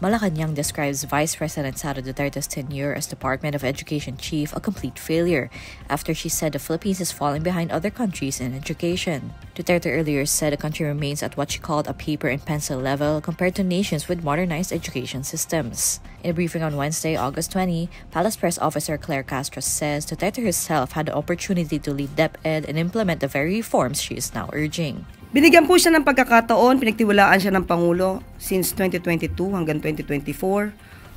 Malacanang describes Vice President Sara Duterte's tenure as Department of Education Chief a complete failure after she said the Philippines is falling behind other countries in education. Duterte earlier said the country remains at what she called a paper and pencil level compared to nations with modernized education systems. In a briefing on Wednesday, August 20, Palace Press Officer Claire Castro says Duterte herself had the opportunity to lead DepEd and implement the very reforms she is now urging. Binigyan po siya ng pagkakataon, pinagtiwalaan siya ng Pangulo since 2022 hanggang 2024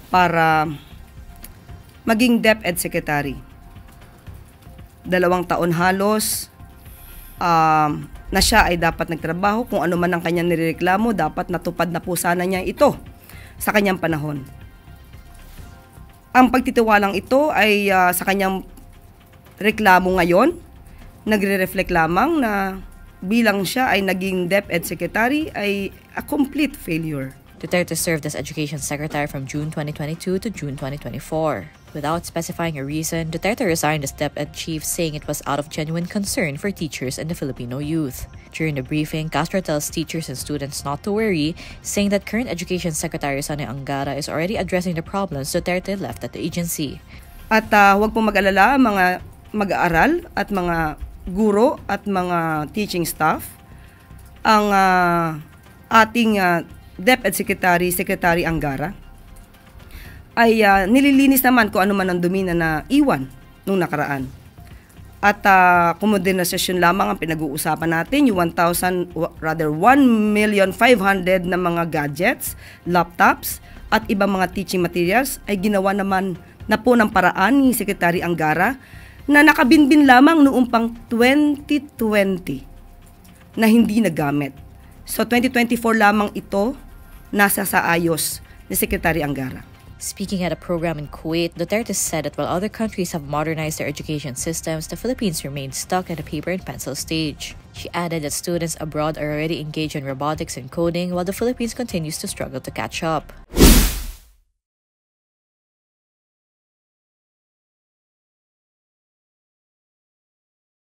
para maging DepEd Secretary. 2 taon halos na siya ay dapat nagtrabaho. Kung ano man ang kanyang nireklamo, dapat natupad na po sana niya ito sa kanyang panahon. Ang pagtitiwalang ito ay sa kanyang reklamo ngayon, nagre-reflect lamang na bilang siya ay naging DepEd Secretary ay a complete failure. Duterte served as Education Secretary from June 2022 to June 2024. Without specifying a reason, Duterte resigned as DepEd Chief, saying it was out of genuine concern for teachers and the Filipino youth. During the briefing, Castro tells teachers and students not to worry, saying that current Education Secretary Sonny Angara is already addressing the problems Duterte left at the agency. At huwag pong mag-alala mga mag-aaral at mga guro at mga teaching staff. Ang ating DepEd Secretary Angara ay nililinis naman kung ano man ang dumi na iwan nung nakaraan. At komodernizasyon lamang ang pinag-uusapan natin, yung 1,500,000 na mga gadgets, laptops, at ibang mga teaching materials ay ginawa naman na po ng paraan ni Secretary Angara na nakabinbin lamang noong pang 2020 na hindi nagamit. So 2024 lamang ito nasa sa ayos ni Secretary Angara. Speaking at a program in Kuwait, Duterte said that while other countries have modernized their education systems, the Philippines remained stuck at the paper and pencil stage. She added that students abroad are already engaged in robotics and coding, while the Philippines continues to struggle to catch up.